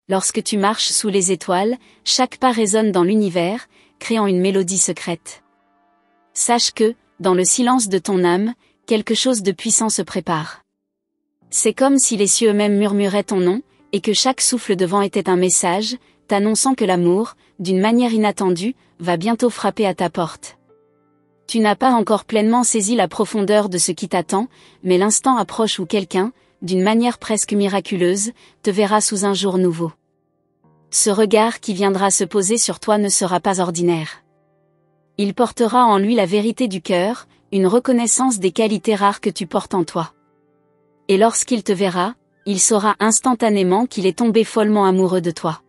Lorsque tu marches sous les étoiles, chaque pas résonne dans l'univers, créant une mélodie secrète. Sache que, dans le silence de ton âme, quelque chose de puissant se prépare. C'est comme si les cieux eux-mêmes murmuraient ton nom, et que chaque souffle de vent était un message, t'annonçant que l'amour, d'une manière inattendue, va bientôt frapper à ta porte. Tu n'as pas encore pleinement saisi la profondeur de ce qui t'attend, mais l'instant approche où quelqu'un, d'une manière presque miraculeuse, te verra sous un jour nouveau. Ce regard qui viendra se poser sur toi ne sera pas ordinaire. Il portera en lui la vérité du cœur, une reconnaissance des qualités rares que tu portes en toi. Et lorsqu'il te verra, il saura instantanément qu'il est tombé follement amoureux de toi.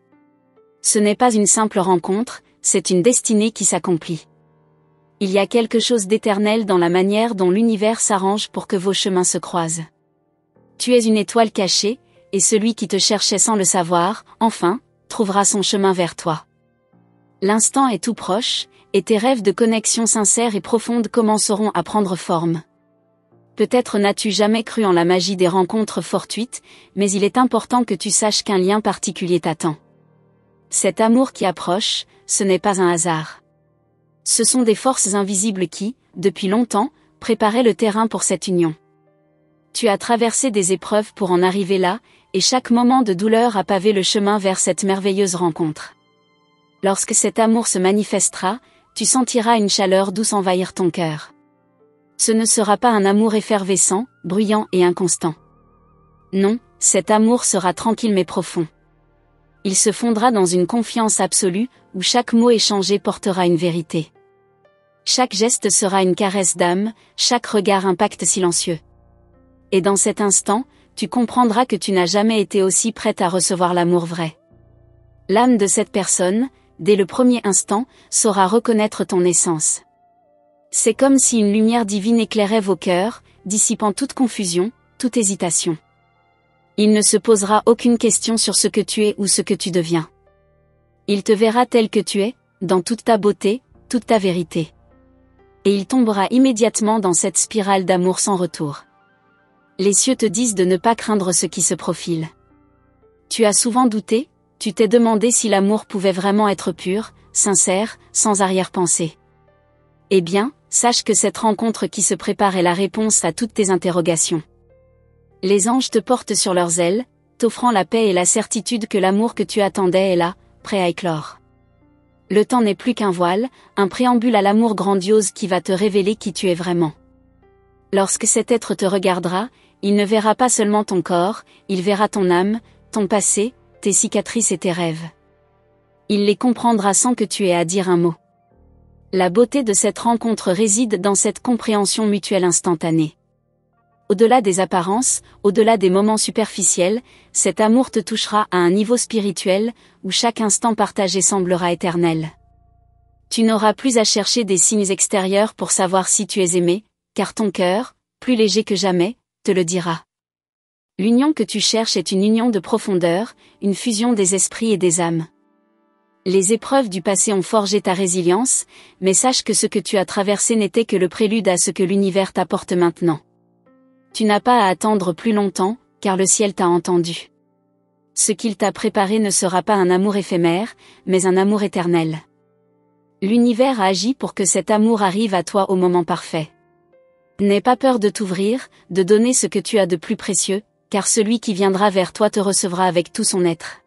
Ce n'est pas une simple rencontre, c'est une destinée qui s'accomplit. Il y a quelque chose d'éternel dans la manière dont l'univers s'arrange pour que vos chemins se croisent. Tu es une étoile cachée, et celui qui te cherchait sans le savoir, enfin, trouvera son chemin vers toi. L'instant est tout proche, et tes rêves de connexion sincère et profonde commenceront à prendre forme. Peut-être n'as-tu jamais cru en la magie des rencontres fortuites, mais il est important que tu saches qu'un lien particulier t'attend. Cet amour qui approche, ce n'est pas un hasard. Ce sont des forces invisibles qui, depuis longtemps, préparaient le terrain pour cette union. Tu as traversé des épreuves pour en arriver là, et chaque moment de douleur a pavé le chemin vers cette merveilleuse rencontre. Lorsque cet amour se manifestera, tu sentiras une chaleur douce envahir ton cœur. Ce ne sera pas un amour effervescent, bruyant et inconstant. Non, cet amour sera tranquille mais profond. Il se fondra dans une confiance absolue, où chaque mot échangé portera une vérité. Chaque geste sera une caresse d'âme, chaque regard un pacte silencieux. Et dans cet instant, tu comprendras que tu n'as jamais été aussi prête à recevoir l'amour vrai. L'âme de cette personne, dès le premier instant, saura reconnaître ton essence. C'est comme si une lumière divine éclairait vos cœurs, dissipant toute confusion, toute hésitation. Il ne se posera aucune question sur ce que tu es ou ce que tu deviens. Il te verra tel que tu es, dans toute ta beauté, toute ta vérité. Et il tombera immédiatement dans cette spirale d'amour sans retour. Les cieux te disent de ne pas craindre ce qui se profile. Tu as souvent douté, tu t'es demandé si l'amour pouvait vraiment être pur, sincère, sans arrière-pensée. Eh bien, sache que cette rencontre qui se prépare est la réponse à toutes tes interrogations. Les anges te portent sur leurs ailes, t'offrant la paix et la certitude que l'amour que tu attendais est là, prêt à éclore. Le temps n'est plus qu'un voile, un préambule à l'amour grandiose qui va te révéler qui tu es vraiment. Lorsque cet être te regardera, il ne verra pas seulement ton corps, il verra ton âme, ton passé, tes cicatrices et tes rêves. Il les comprendra sans que tu aies à dire un mot. La beauté de cette rencontre réside dans cette compréhension mutuelle instantanée. Au-delà des apparences, au-delà des moments superficiels, cet amour te touchera à un niveau spirituel, où chaque instant partagé semblera éternel. Tu n'auras plus à chercher des signes extérieurs pour savoir si tu es aimé, car ton cœur, plus léger que jamais, te le dira. L'union que tu cherches est une union de profondeur, une fusion des esprits et des âmes. Les épreuves du passé ont forgé ta résilience, mais sache que ce que tu as traversé n'était que le prélude à ce que l'univers t'apporte maintenant. Tu n'as pas à attendre plus longtemps, car le ciel t'a entendu. Ce qu'il t'a préparé ne sera pas un amour éphémère, mais un amour éternel. L'univers a agi pour que cet amour arrive à toi au moment parfait. N'aie pas peur de t'ouvrir, de donner ce que tu as de plus précieux, car celui qui viendra vers toi te recevra avec tout son être.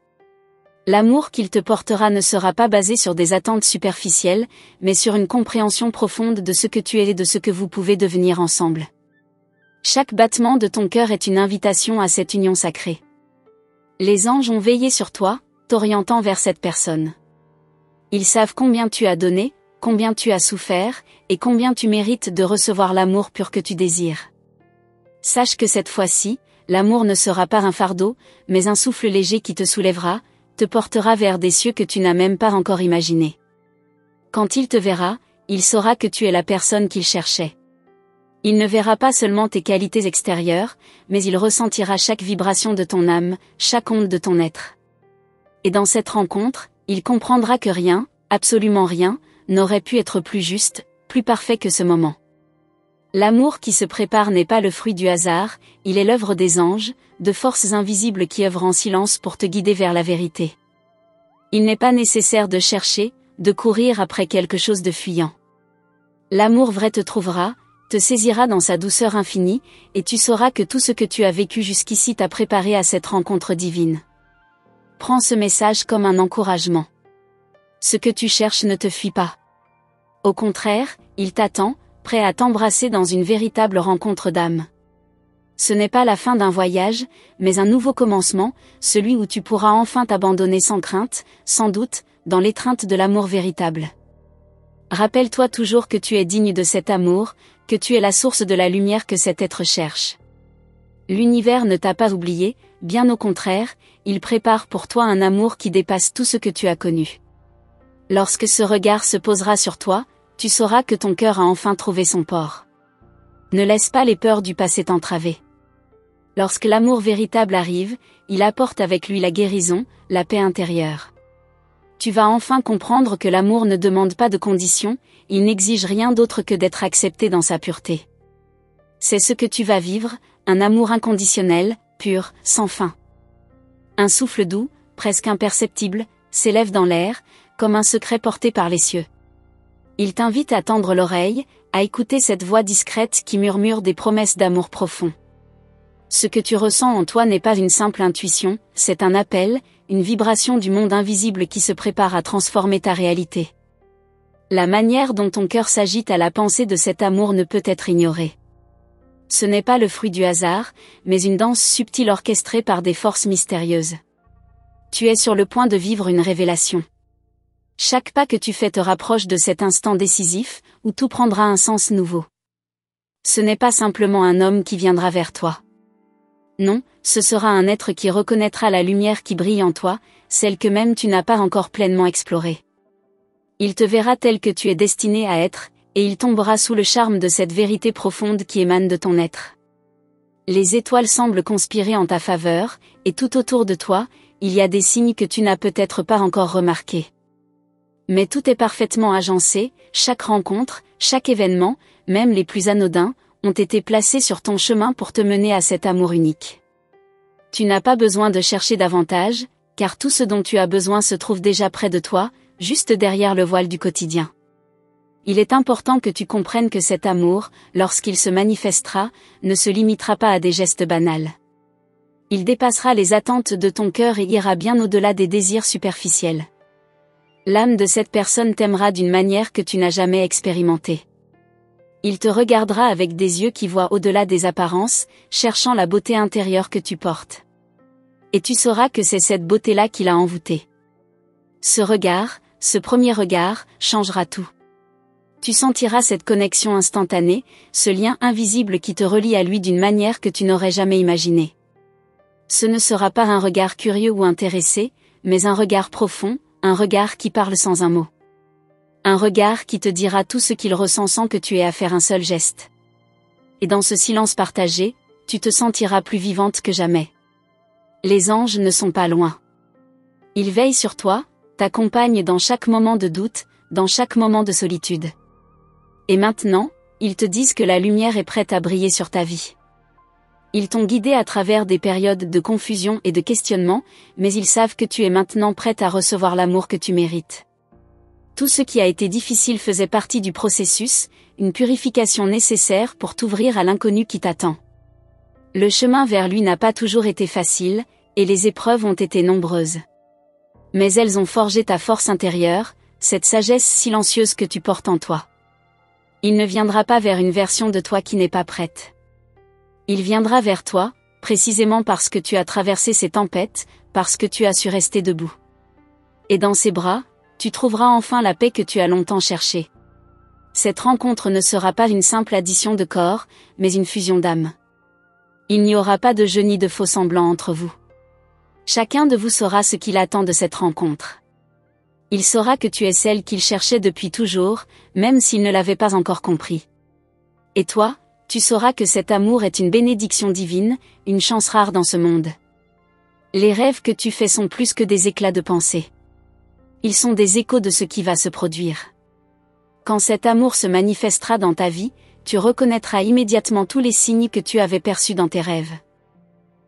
L'amour qu'il te portera ne sera pas basé sur des attentes superficielles, mais sur une compréhension profonde de ce que tu es et de ce que vous pouvez devenir ensemble. Chaque battement de ton cœur est une invitation à cette union sacrée. Les anges ont veillé sur toi, t'orientant vers cette personne. Ils savent combien tu as donné, combien tu as souffert, et combien tu mérites de recevoir l'amour pur que tu désires. Sache que cette fois-ci, l'amour ne sera pas un fardeau, mais un souffle léger qui te soulèvera, te portera vers des cieux que tu n'as même pas encore imaginés. Quand il te verra, il saura que tu es la personne qu'il cherchait. Il ne verra pas seulement tes qualités extérieures, mais il ressentira chaque vibration de ton âme, chaque onde de ton être. Et dans cette rencontre, il comprendra que rien, absolument rien, n'aurait pu être plus juste, plus parfait que ce moment. L'amour qui se prépare n'est pas le fruit du hasard, il est l'œuvre des anges, de forces invisibles qui œuvrent en silence pour te guider vers la vérité. Il n'est pas nécessaire de chercher, de courir après quelque chose de fuyant. L'amour vrai te trouvera, te saisira dans sa douceur infinie, et tu sauras que tout ce que tu as vécu jusqu'ici t'a préparé à cette rencontre divine. Prends ce message comme un encouragement. Ce que tu cherches ne te fuit pas. Au contraire, il t'attend, prêt à t'embrasser dans une véritable rencontre d'âme. Ce n'est pas la fin d'un voyage, mais un nouveau commencement, celui où tu pourras enfin t'abandonner sans crainte, sans doute, dans l'étreinte de l'amour véritable. Rappelle-toi toujours que tu es digne de cet amour, que tu es la source de la lumière que cet être cherche. L'univers ne t'a pas oublié, bien au contraire, il prépare pour toi un amour qui dépasse tout ce que tu as connu. Lorsque ce regard se posera sur toi, tu sauras que ton cœur a enfin trouvé son port. Ne laisse pas les peurs du passé t'entraver. Lorsque l'amour véritable arrive, il apporte avec lui la guérison, la paix intérieure. Tu vas enfin comprendre que l'amour ne demande pas de conditions, il n'exige rien d'autre que d'être accepté dans sa pureté. C'est ce que tu vas vivre, un amour inconditionnel, pur, sans fin. Un souffle doux, presque imperceptible, s'élève dans l'air, comme un secret porté par les cieux. Il t'invite à tendre l'oreille, à écouter cette voix discrète qui murmure des promesses d'amour profond. Ce que tu ressens en toi n'est pas une simple intuition, c'est un appel, une vibration du monde invisible qui se prépare à transformer ta réalité. La manière dont ton cœur s'agite à la pensée de cet amour ne peut être ignorée. Ce n'est pas le fruit du hasard, mais une danse subtile orchestrée par des forces mystérieuses. Tu es sur le point de vivre une révélation. Chaque pas que tu fais te rapproche de cet instant décisif, où tout prendra un sens nouveau. Ce n'est pas simplement un homme qui viendra vers toi. Non, ce sera un être qui reconnaîtra la lumière qui brille en toi, celle que même tu n'as pas encore pleinement explorée. Il te verra tel que tu es destiné à être, et il tombera sous le charme de cette vérité profonde qui émane de ton être. Les étoiles semblent conspirer en ta faveur, et tout autour de toi, il y a des signes que tu n'as peut-être pas encore remarqués. Mais tout est parfaitement agencé, chaque rencontre, chaque événement, même les plus anodins, ont été placés sur ton chemin pour te mener à cet amour unique. Tu n'as pas besoin de chercher davantage, car tout ce dont tu as besoin se trouve déjà près de toi, juste derrière le voile du quotidien. Il est important que tu comprennes que cet amour, lorsqu'il se manifestera, ne se limitera pas à des gestes banals. Il dépassera les attentes de ton cœur et ira bien au-delà des désirs superficiels. L'âme de cette personne t'aimera d'une manière que tu n'as jamais expérimentée. Il te regardera avec des yeux qui voient au-delà des apparences, cherchant la beauté intérieure que tu portes. Et tu sauras que c'est cette beauté-là qui l'a envoûté. Ce regard, ce premier regard, changera tout. Tu sentiras cette connexion instantanée, ce lien invisible qui te relie à lui d'une manière que tu n'aurais jamais imaginée. Ce ne sera pas un regard curieux ou intéressé, mais un regard profond, un regard qui parle sans un mot. Un regard qui te dira tout ce qu'il ressent sans que tu aies à faire un seul geste. Et dans ce silence partagé, tu te sentiras plus vivante que jamais. Les anges ne sont pas loin. Ils veillent sur toi, t'accompagnent dans chaque moment de doute, dans chaque moment de solitude. Et maintenant, ils te disent que la lumière est prête à briller sur ta vie. Ils t'ont guidé à travers des périodes de confusion et de questionnement, mais ils savent que tu es maintenant prête à recevoir l'amour que tu mérites. Tout ce qui a été difficile faisait partie du processus, une purification nécessaire pour t'ouvrir à l'inconnu qui t'attend. Le chemin vers lui n'a pas toujours été facile, et les épreuves ont été nombreuses. Mais elles ont forgé ta force intérieure, cette sagesse silencieuse que tu portes en toi. Il ne viendra pas vers une version de toi qui n'est pas prête. Il viendra vers toi, précisément parce que tu as traversé ces tempêtes, parce que tu as su rester debout. Et dans ses bras, tu trouveras enfin la paix que tu as longtemps cherchée. Cette rencontre ne sera pas une simple addition de corps, mais une fusion d'âme. Il n'y aura pas de jeu ni de faux semblants entre vous. Chacun de vous saura ce qu'il attend de cette rencontre. Il saura que tu es celle qu'il cherchait depuis toujours, même s'il ne l'avait pas encore compris. Et toi, tu sauras que cet amour est une bénédiction divine, une chance rare dans ce monde. Les rêves que tu fais sont plus que des éclats de pensée. Ils sont des échos de ce qui va se produire. Quand cet amour se manifestera dans ta vie, tu reconnaîtras immédiatement tous les signes que tu avais perçus dans tes rêves.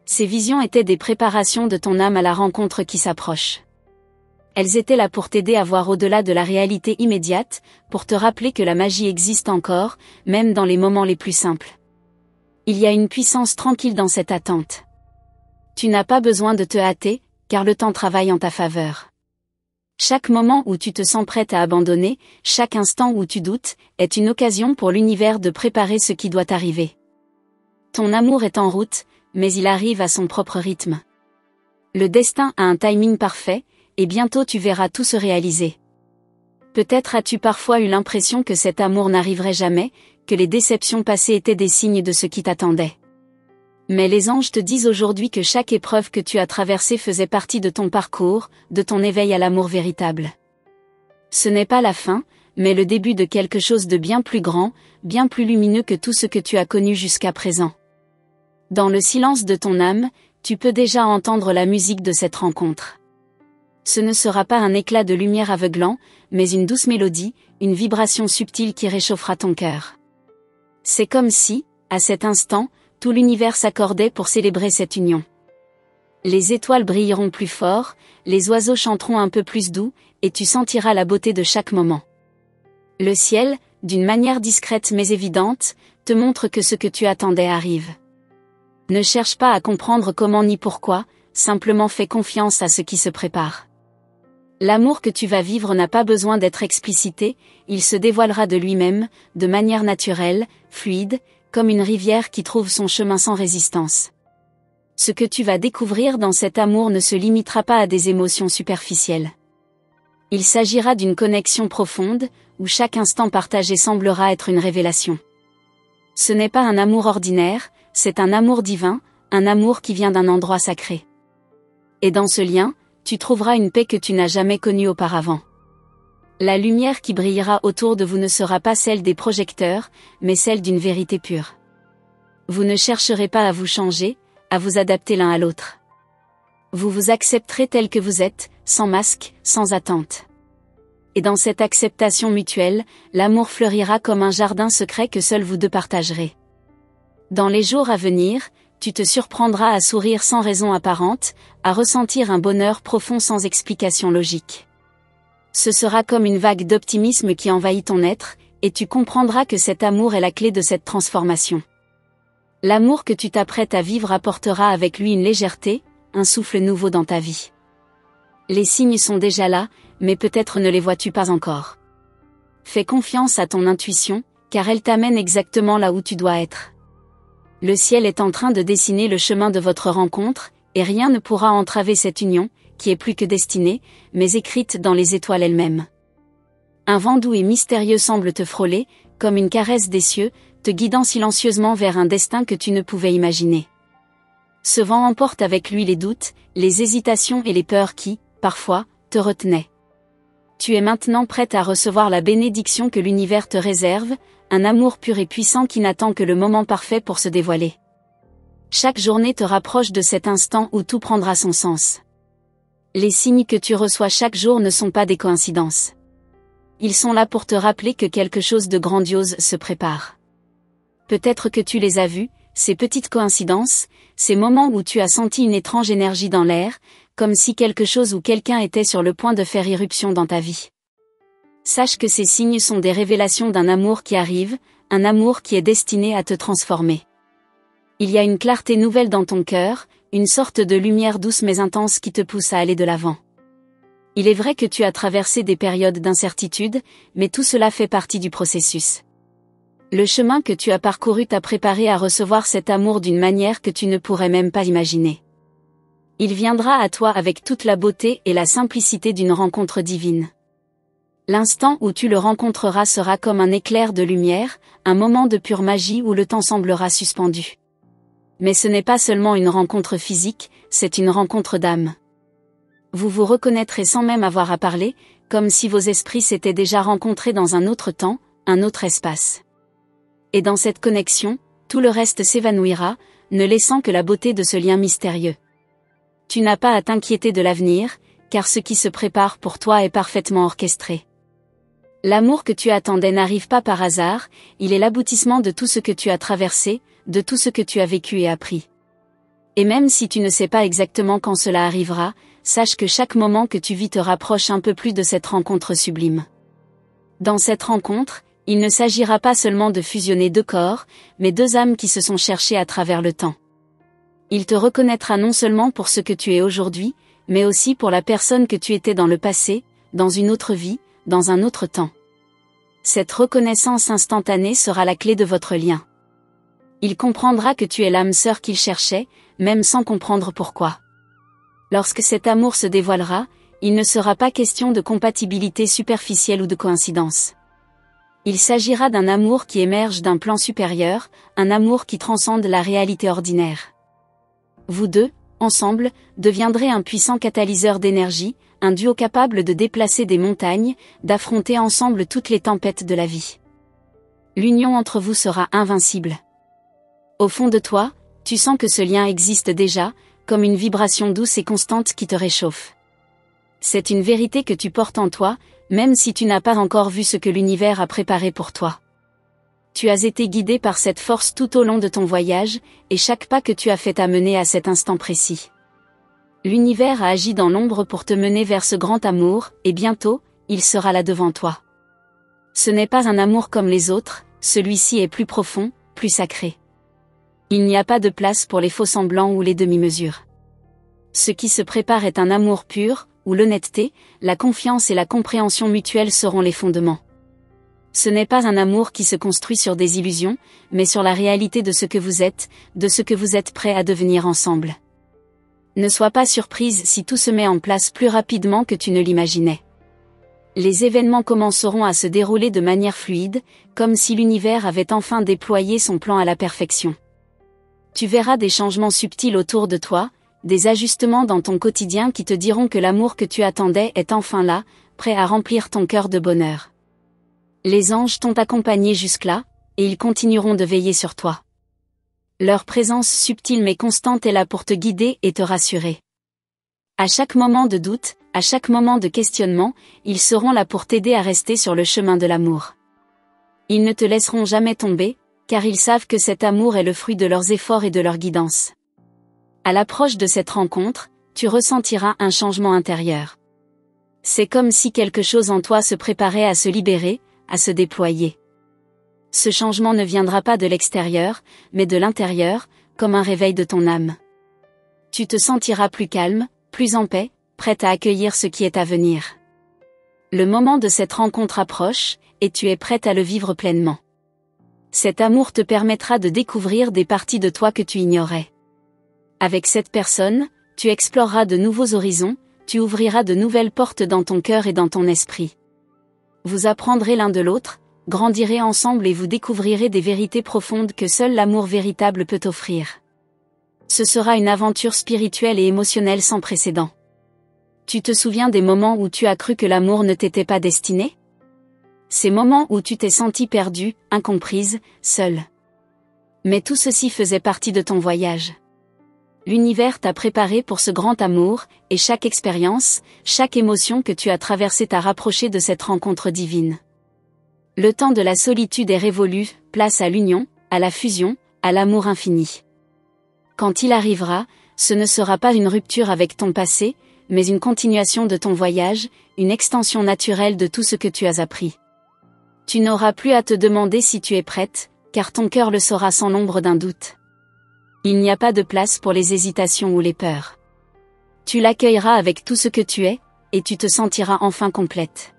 Ces visions étaient des préparations de ton âme à la rencontre qui s'approche. Elles étaient là pour t'aider à voir au-delà de la réalité immédiate, pour te rappeler que la magie existe encore, même dans les moments les plus simples. Il y a une puissance tranquille dans cette attente. Tu n'as pas besoin de te hâter, car le temps travaille en ta faveur. Chaque moment où tu te sens prête à abandonner, chaque instant où tu doutes, est une occasion pour l'univers de préparer ce qui doit arriver. Ton amour est en route, mais il arrive à son propre rythme. Le destin a un timing parfait, et bientôt tu verras tout se réaliser. Peut-être as-tu parfois eu l'impression que cet amour n'arriverait jamais, que les déceptions passées étaient des signes de ce qui t'attendait. Mais les anges te disent aujourd'hui que chaque épreuve que tu as traversée faisait partie de ton parcours, de ton éveil à l'amour véritable. Ce n'est pas la fin, mais le début de quelque chose de bien plus grand, bien plus lumineux que tout ce que tu as connu jusqu'à présent. Dans le silence de ton âme, tu peux déjà entendre la musique de cette rencontre. Ce ne sera pas un éclat de lumière aveuglant, mais une douce mélodie, une vibration subtile qui réchauffera ton cœur. C'est comme si, à cet instant, tout l'univers s'accordait pour célébrer cette union. Les étoiles brilleront plus fort, les oiseaux chanteront un peu plus doux, et tu sentiras la beauté de chaque moment. Le ciel, d'une manière discrète mais évidente, te montre que ce que tu attendais arrive. Ne cherche pas à comprendre comment ni pourquoi, simplement fais confiance à ce qui se prépare. L'amour que tu vas vivre n'a pas besoin d'être explicité, il se dévoilera de lui-même, de manière naturelle, fluide, comme une rivière qui trouve son chemin sans résistance. Ce que tu vas découvrir dans cet amour ne se limitera pas à des émotions superficielles. Il s'agira d'une connexion profonde, où chaque instant partagé semblera être une révélation. Ce n'est pas un amour ordinaire, c'est un amour divin, un amour qui vient d'un endroit sacré. Et dans ce lien, tu trouveras une paix que tu n'as jamais connue auparavant. La lumière qui brillera autour de vous ne sera pas celle des projecteurs, mais celle d'une vérité pure. Vous ne chercherez pas à vous changer, à vous adapter l'un à l'autre. Vous vous accepterez tel que vous êtes, sans masque, sans attente. Et dans cette acceptation mutuelle, l'amour fleurira comme un jardin secret que seuls vous deux partagerez. Dans les jours à venir, tu te surprendras à sourire sans raison apparente, à ressentir un bonheur profond sans explication logique. Ce sera comme une vague d'optimisme qui envahit ton être, et tu comprendras que cet amour est la clé de cette transformation. L'amour que tu t'apprêtes à vivre apportera avec lui une légèreté, un souffle nouveau dans ta vie. Les signes sont déjà là, mais peut-être ne les vois-tu pas encore. Fais confiance à ton intuition, car elle t'amène exactement là où tu dois être. Le ciel est en train de dessiner le chemin de votre rencontre, et rien ne pourra entraver cette union, qui est plus que destinée, mais écrite dans les étoiles elles-mêmes. Un vent doux et mystérieux semble te frôler, comme une caresse des cieux, te guidant silencieusement vers un destin que tu ne pouvais imaginer. Ce vent emporte avec lui les doutes, les hésitations et les peurs qui, parfois, te retenaient. Tu es maintenant prête à recevoir la bénédiction que l'univers te réserve, un amour pur et puissant qui n'attend que le moment parfait pour se dévoiler. Chaque journée te rapproche de cet instant où tout prendra son sens. Les signes que tu reçois chaque jour ne sont pas des coïncidences. Ils sont là pour te rappeler que quelque chose de grandiose se prépare. Peut-être que tu les as vus, ces petites coïncidences, ces moments où tu as senti une étrange énergie dans l'air, comme si quelque chose ou quelqu'un était sur le point de faire irruption dans ta vie. Sache que ces signes sont des révélations d'un amour qui arrive, un amour qui est destiné à te transformer. Il y a une clarté nouvelle dans ton cœur, une sorte de lumière douce mais intense qui te pousse à aller de l'avant. Il est vrai que tu as traversé des périodes d'incertitude, mais tout cela fait partie du processus. Le chemin que tu as parcouru t'a préparé à recevoir cet amour d'une manière que tu ne pourrais même pas imaginer. Il viendra à toi avec toute la beauté et la simplicité d'une rencontre divine. L'instant où tu le rencontreras sera comme un éclair de lumière, un moment de pure magie où le temps semblera suspendu. Mais ce n'est pas seulement une rencontre physique, c'est une rencontre d'âme. Vous vous reconnaîtrez sans même avoir à parler, comme si vos esprits s'étaient déjà rencontrés dans un autre temps, un autre espace. Et dans cette connexion, tout le reste s'évanouira, ne laissant que la beauté de ce lien mystérieux. Tu n'as pas à t'inquiéter de l'avenir, car ce qui se prépare pour toi est parfaitement orchestré. L'amour que tu attendais n'arrive pas par hasard, il est l'aboutissement de tout ce que tu as traversé, de tout ce que tu as vécu et appris. Et même si tu ne sais pas exactement quand cela arrivera, sache que chaque moment que tu vis te rapproche un peu plus de cette rencontre sublime. Dans cette rencontre, il ne s'agira pas seulement de fusionner deux corps, mais deux âmes qui se sont cherchées à travers le temps. Il te reconnaîtra non seulement pour ce que tu es aujourd'hui, mais aussi pour la personne que tu étais dans le passé, dans une autre vie, dans un autre temps. Cette reconnaissance instantanée sera la clé de votre lien. Il comprendra que tu es l'âme sœur qu'il cherchait, même sans comprendre pourquoi. Lorsque cet amour se dévoilera, il ne sera pas question de compatibilité superficielle ou de coïncidence. Il s'agira d'un amour qui émerge d'un plan supérieur, un amour qui transcende la réalité ordinaire. Vous deux, ensemble, deviendrez un puissant catalyseur d'énergie, un duo capable de déplacer des montagnes, d'affronter ensemble toutes les tempêtes de la vie. L'union entre vous sera invincible. Au fond de toi, tu sens que ce lien existe déjà, comme une vibration douce et constante qui te réchauffe. C'est une vérité que tu portes en toi, même si tu n'as pas encore vu ce que l'univers a préparé pour toi. Tu as été guidé par cette force tout au long de ton voyage, et chaque pas que tu as fait t'a mené à cet instant précis. L'univers a agi dans l'ombre pour te mener vers ce grand amour, et bientôt, il sera là devant toi. Ce n'est pas un amour comme les autres, celui-ci est plus profond, plus sacré. Il n'y a pas de place pour les faux-semblants ou les demi-mesures. Ce qui se prépare est un amour pur, où l'honnêteté, la confiance et la compréhension mutuelle seront les fondements. Ce n'est pas un amour qui se construit sur des illusions, mais sur la réalité de ce que vous êtes, de ce que vous êtes prêts à devenir ensemble. Ne sois pas surprise si tout se met en place plus rapidement que tu ne l'imaginais. Les événements commenceront à se dérouler de manière fluide, comme si l'univers avait enfin déployé son plan à la perfection. Tu verras des changements subtils autour de toi, des ajustements dans ton quotidien qui te diront que l'amour que tu attendais est enfin là, prêt à remplir ton cœur de bonheur. Les anges t'ont accompagné jusque-là, et ils continueront de veiller sur toi. Leur présence subtile mais constante est là pour te guider et te rassurer. À chaque moment de doute, à chaque moment de questionnement, ils seront là pour t'aider à rester sur le chemin de l'amour. Ils ne te laisseront jamais tomber, car ils savent que cet amour est le fruit de leurs efforts et de leur guidance. À l'approche de cette rencontre, tu ressentiras un changement intérieur. C'est comme si quelque chose en toi se préparait à se libérer, à se déployer. Ce changement ne viendra pas de l'extérieur, mais de l'intérieur, comme un réveil de ton âme. Tu te sentiras plus calme, plus en paix, prête à accueillir ce qui est à venir. Le moment de cette rencontre approche, et tu es prête à le vivre pleinement. Cet amour te permettra de découvrir des parties de toi que tu ignorais. Avec cette personne, tu exploreras de nouveaux horizons, tu ouvriras de nouvelles portes dans ton cœur et dans ton esprit. Vous apprendrez l'un de l'autre, grandirez ensemble et vous découvrirez des vérités profondes que seul l'amour véritable peut offrir. Ce sera une aventure spirituelle et émotionnelle sans précédent. Tu te souviens des moments où tu as cru que l'amour ne t'était pas destiné ? Ces moments où tu t'es sentie perdue, incomprise, seule. Mais tout ceci faisait partie de ton voyage. L'univers t'a préparé pour ce grand amour, et chaque expérience, chaque émotion que tu as traversée t'a rapproché de cette rencontre divine. Le temps de la solitude est révolu, place à l'union, à la fusion, à l'amour infini. Quand il arrivera, ce ne sera pas une rupture avec ton passé, mais une continuation de ton voyage, une extension naturelle de tout ce que tu as appris. Tu n'auras plus à te demander si tu es prête, car ton cœur le saura sans l'ombre d'un doute. Il n'y a pas de place pour les hésitations ou les peurs. Tu l'accueilleras avec tout ce que tu es, et tu te sentiras enfin complète.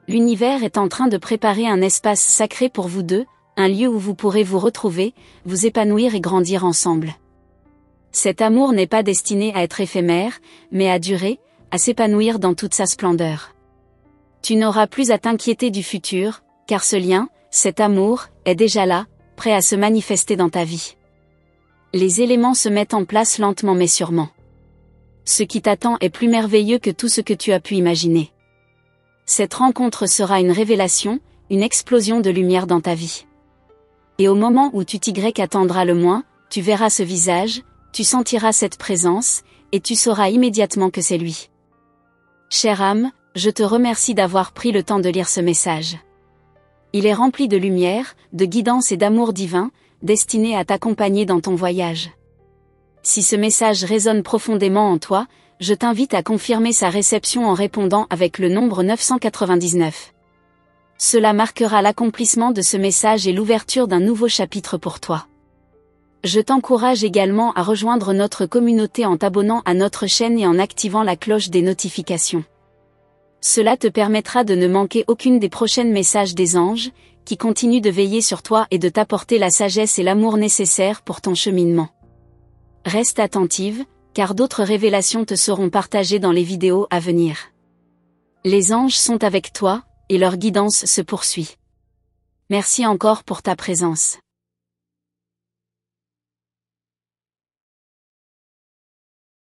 L'univers est en train de préparer un espace sacré pour vous deux, un lieu où vous pourrez vous retrouver, vous épanouir et grandir ensemble. Cet amour n'est pas destiné à être éphémère, mais à durer, à s'épanouir dans toute sa splendeur. Tu n'auras plus à t'inquiéter du futur, car ce lien, cet amour, est déjà là, prêt à se manifester dans ta vie. Les éléments se mettent en place lentement mais sûrement. Ce qui t'attend est plus merveilleux que tout ce que tu as pu imaginer. Cette rencontre sera une révélation, une explosion de lumière dans ta vie. Et au moment où tu t'attendras le moins, tu verras ce visage, tu sentiras cette présence, et tu sauras immédiatement que c'est lui. Chère âme, Je te remercie d'avoir pris le temps de lire ce message. Il est rempli de lumière, de guidance et d'amour divin, destiné à t'accompagner dans ton voyage. Si ce message résonne profondément en toi, je t'invite à confirmer sa réception en répondant avec le nombre 999. Cela marquera l'accomplissement de ce message et l'ouverture d'un nouveau chapitre pour toi. Je t'encourage également à rejoindre notre communauté en t'abonnant à notre chaîne et en activant la cloche des notifications. Cela te permettra de ne manquer aucune des prochains messages des anges, qui continuent de veiller sur toi et de t'apporter la sagesse et l'amour nécessaires pour ton cheminement. Reste attentive, car d'autres révélations te seront partagées dans les vidéos à venir. Les anges sont avec toi, et leur guidance se poursuit. Merci encore pour ta présence.